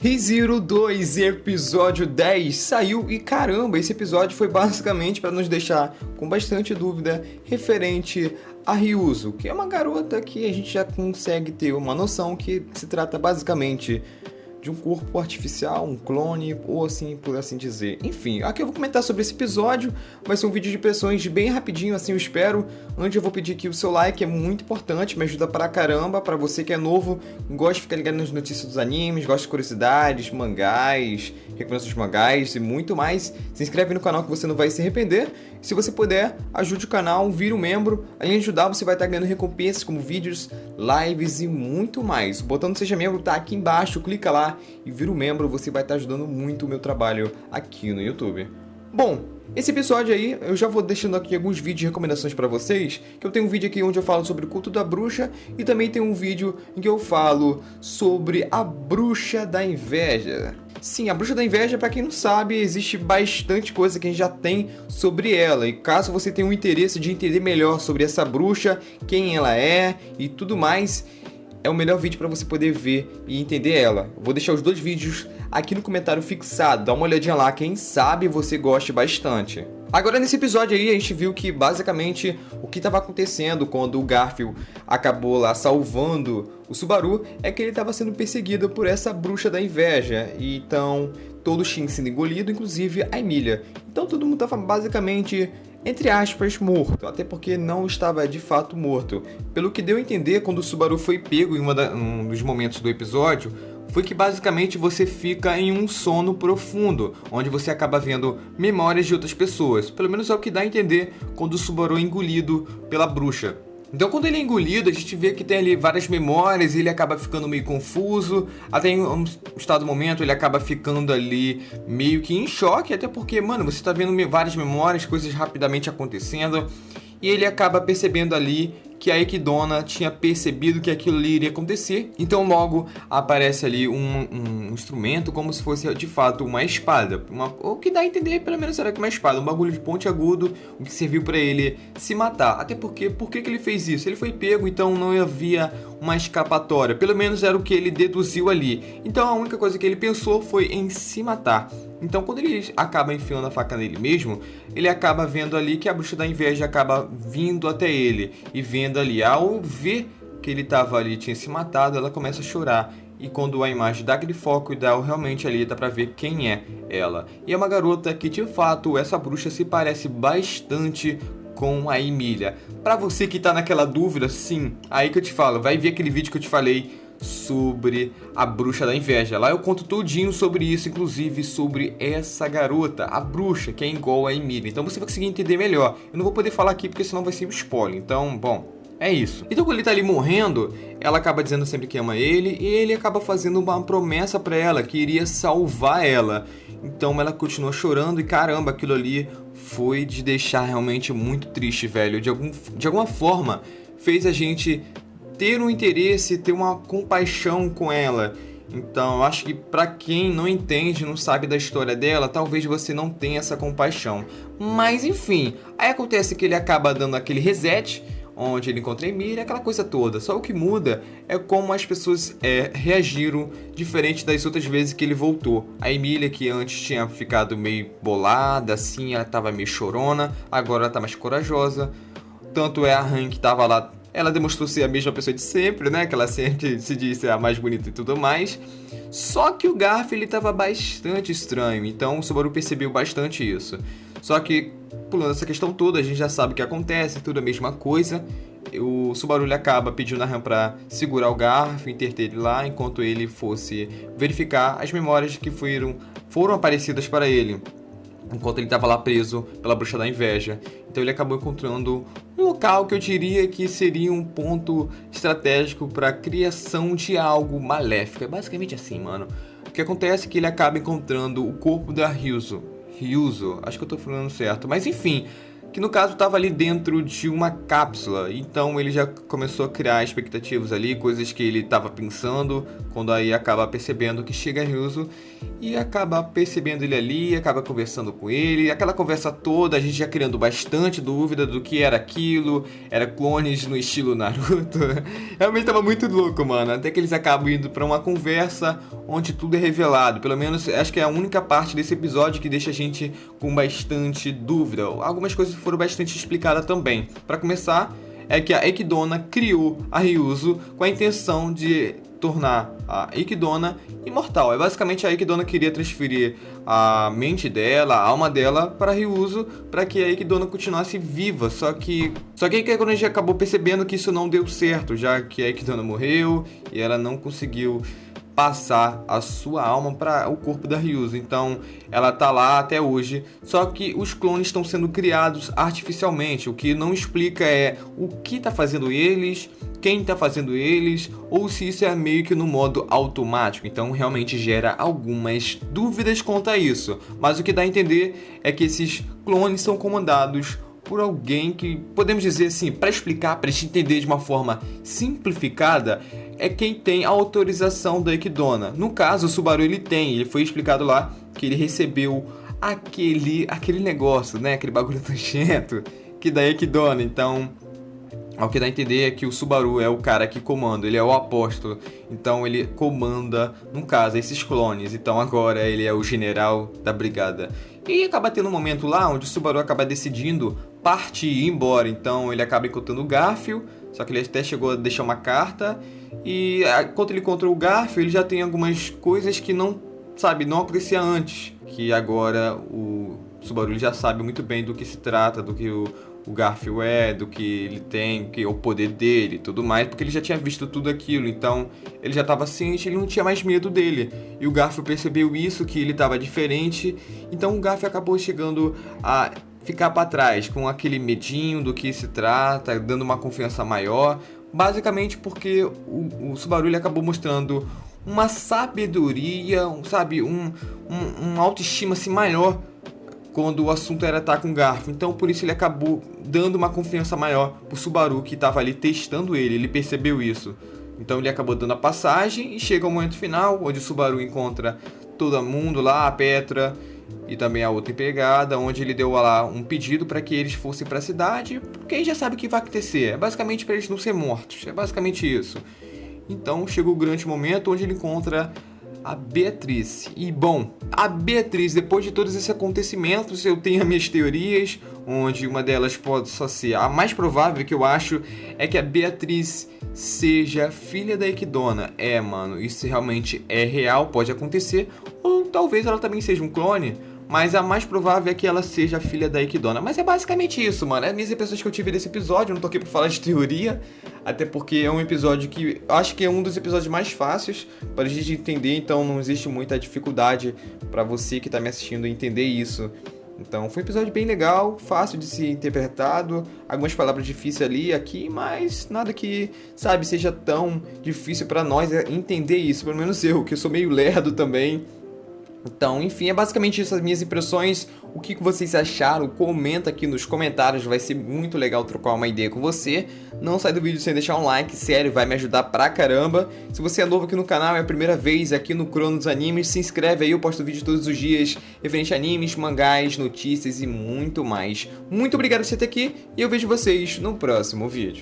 ReZero 2, episódio 10, saiu e caramba, esse episódio foi basicamente para nos deixar com bastante dúvida referente a Ryuzo, que é uma garota que a gente já consegue ter uma noção que se trata basicamente de um corpo artificial, um clone, ou assim, por assim dizer. Enfim, aqui eu vou comentar sobre esse episódio, vai ser um vídeo de impressões bem rapidinho, assim eu espero. Antes eu vou pedir aqui o seu like, é muito importante, me ajuda pra caramba, pra você que é novo, gosta de ficar ligado nas notícias dos animes, gosta de curiosidades, mangás, recomendações de mangás e muito mais. Se inscreve no canal que você não vai se arrepender. Se você puder, ajude o canal, vire um membro. Além de ajudar, você vai estar ganhando recompensas como vídeos, lives e muito mais. O botão do Seja Membro tá aqui embaixo, clica lá e vira um membro, você vai estar ajudando muito o meu trabalho aqui no YouTube. Bom, esse episódio aí, eu já vou deixando aqui alguns vídeos de recomendações pra vocês, que eu tenho um vídeo aqui onde eu falo sobre o culto da bruxa e também tem um vídeo em que eu falo sobre a bruxa da inveja. Sim, a bruxa da inveja, pra quem não sabe, existe bastante coisa que a gente já tem sobre ela. E caso você tenha um interesse de entender melhor sobre essa bruxa, quem ela é e tudo mais, é o melhor vídeo para você poder ver e entender ela. Eu vou deixar os dois vídeos aqui no comentário fixado, dá uma olhadinha lá, quem sabe você goste bastante. Agora nesse episódio aí a gente viu que basicamente o que estava acontecendo quando o Garfield acabou lá salvando o Subaru é que ele estava sendo perseguido por essa bruxa da inveja. E então todos tinham sido engolidos, inclusive a Emília. Então todo mundo estava basicamente, entre aspas, morto, até porque não estava de fato morto. Pelo que deu a entender quando o Subaru foi pego em um dos momentos do episódio, foi que basicamente você fica em um sono profundo, onde você acaba vendo memórias de outras pessoas. Pelo menos é o que dá a entender quando o Subaru é engolido pela bruxa. Então quando ele é engolido, a gente vê que tem ali várias memórias e ele acaba ficando meio confuso. Até em um estado momento ele acaba ficando ali meio que em choque, até porque, mano, você tá vendo várias memórias, coisas rapidamente acontecendo. E ele acaba percebendo ali que a Equidna tinha percebido que aquilo ali iria acontecer. Então logo aparece ali um instrumento como se fosse de fato uma espada. O que dá a entender, pelo menos, era que uma espada, um bagulho de ponte agudo, o que serviu para ele se matar. Até porque, por que ele fez isso? Ele foi pego, então não havia uma escapatória. Pelo menos era o que ele deduziu ali. Então a única coisa que ele pensou foi em se matar. Então quando ele acaba enfiando a faca nele mesmo, ele acaba vendo ali que a bruxa da inveja acaba vindo até ele e vendo ali, ao ver que ele estava ali, tinha se matado, ela começa a chorar. E quando a imagem dá aquele foco ideal, realmente ali dá pra ver quem é ela. E é uma garota que de fato essa bruxa se parece bastante com a Emília. Pra você que tá naquela dúvida, sim, aí que eu te falo, vai ver aquele vídeo que eu te falei sobre a bruxa da inveja. Lá eu conto tudinho sobre isso, inclusive sobre essa garota, a bruxa, que é igual a Emília. Então você vai conseguir entender melhor. Eu não vou poder falar aqui porque senão vai ser um spoiler. Então, bom, é isso. Então quando ele tá ali morrendo, ela acaba dizendo sempre que ama ele e ele acaba fazendo uma promessa pra ela que iria salvar ela. Então ela continua chorando e caramba, aquilo ali foi de deixar realmente muito triste, velho. De alguma forma fez a gente ter um interesse, ter uma compaixão com ela. Então, eu acho que pra quem não entende, não sabe da história dela, talvez você não tenha essa compaixão. Mas, enfim, aí acontece que ele acaba dando aquele reset, onde ele encontra a Emília, aquela coisa toda. Só o que muda é como as pessoas reagiram, diferente das outras vezes que ele voltou. A Emília, que antes tinha ficado meio bolada, assim, ela tava meio chorona, agora ela tá mais corajosa. Tanto é a Han que tava lá, ela demonstrou ser a mesma pessoa de sempre, né? Que ela sempre se diz ser a mais bonita e tudo mais. Só que o Garfield, ele tava bastante estranho. Então o Subaru percebeu bastante isso. Só que, pulando essa questão toda, a gente já sabe o que acontece, tudo a mesma coisa. O Subaru ele acaba pedindo a Han pra segurar o Garfield, interter ele lá, enquanto ele fosse verificar as memórias que foram aparecidas para ele, enquanto ele estava lá preso pela bruxa da inveja. Então ele acabou encontrando um local que eu diria que seria um ponto estratégico para a criação de algo maléfico. É basicamente assim, mano. O que acontece é que ele acaba encontrando o corpo da Ryuzo, acho que eu tô falando certo. Mas enfim, que no caso estava ali dentro de uma cápsula. Então ele já começou a criar expectativas ali, coisas que ele estava pensando, quando aí acaba percebendo que chega Ryuzo e acaba percebendo ele ali, acaba conversando com ele, aquela conversa toda, a gente já criando bastante dúvida do que era aquilo, era clones no estilo Naruto. Realmente tava muito louco, mano, até que eles acabam indo pra uma conversa onde tudo é revelado. Pelo menos acho que é a única parte desse episódio que deixa a gente com bastante dúvida. Algumas coisas foram bastante explicadas também. Pra começar, é que a Ekidona criou a Ryuzo com a intenção de tornar a Ekidona imortal. Basicamente a Ekidona queria transferir a mente dela, a alma dela para Ryuzo, para que a Ekidona continuasse viva. Só que aí quando a gente acabou percebendo que isso não deu certo, já que a Ekidona morreu e ela não conseguiu passar a sua alma para o corpo da Ryuzo. Então ela tá lá até hoje, só que os clones estão sendo criados artificialmente. O que não explica é o que tá fazendo eles, quem tá fazendo eles, ou se isso é meio que no modo automático. Então realmente gera algumas dúvidas quanto a isso, mas o que dá a entender é que esses clones são comandados por alguém que, podemos dizer assim, para explicar, para gente entender de uma forma simplificada, é quem tem a autorização da Ekidona. No caso, o Subaru ele foi explicado lá que ele recebeu aquele negócio, né, aquele bagulho nojento que da Ekidona. Então, ao que dá a entender é que o Subaru é o cara que comanda, ele é o apóstolo, então ele comanda, no caso, esses clones. Então agora ele é o general da brigada. E acaba tendo um momento lá onde o Subaru acaba decidindo partir e ir embora. Então ele acaba encontrando o Garfio, só que ele até chegou a deixar uma carta. E quando ele encontra o Garfio, ele já tem algumas coisas que não acontecia antes. Que agora o Subaru ele já sabe muito bem do que se trata, do que o Garfio é, do que ele tem, que é o poder dele e tudo mais, porque ele já tinha visto tudo aquilo, então ele já estava ciente, ele não tinha mais medo dele. E o Garfio percebeu isso, que ele estava diferente, então o Garfio acabou chegando a ficar para trás, com aquele medinho do que se trata, dando uma confiança maior, basicamente porque o Subaru ele acabou mostrando uma sabedoria, uma autoestima assim, maior quando o assunto era estar com o Garfio. Então por isso ele acabou dando uma confiança maior pro Subaru, que estava ali testando ele percebeu isso. Então ele acabou dando a passagem e chega o momento final, onde o Subaru encontra todo mundo lá, a Petra e também a outra empregada, onde ele deu lá um pedido para que eles fossem para a cidade, porque aí já sabe o que vai acontecer, é basicamente para eles não serem mortos, é basicamente isso. Então chegou o grande momento onde ele encontra a Beatriz. E bom, a Beatriz, depois de todos esses acontecimentos, eu tenho as minhas teorias, onde uma delas pode só ser a mais provável, que eu acho, é que a Beatriz seja filha da Ekidona. Mano, isso realmente é real, pode acontecer, ou talvez ela também seja um clone, mas a mais provável é que ela seja a filha da Ekidona. Mas é basicamente isso, mano. É as minhas impressões que eu tive desse episódio. Eu não tô aqui pra falar de teoria, até porque é um episódio que acho que é um dos episódios mais fáceis para a gente entender. Então não existe muita dificuldade para você que tá me assistindo entender isso. Então foi um episódio bem legal, fácil de ser interpretado. Algumas palavras difíceis ali e aqui, mas nada que, seja tão difícil para nós entender isso. Pelo menos eu, que eu sou meio lerdo também. Então, enfim, é basicamente isso as minhas impressões. O que vocês acharam? Comenta aqui nos comentários, vai ser muito legal trocar uma ideia com você. Não sai do vídeo sem deixar um like, sério, vai me ajudar pra caramba. Se você é novo aqui no canal, é a primeira vez aqui no Cronos Animes, se inscreve aí, eu posto vídeo todos os dias referente a animes, mangás, notícias e muito mais. Muito obrigado por você estar aqui e eu vejo vocês no próximo vídeo.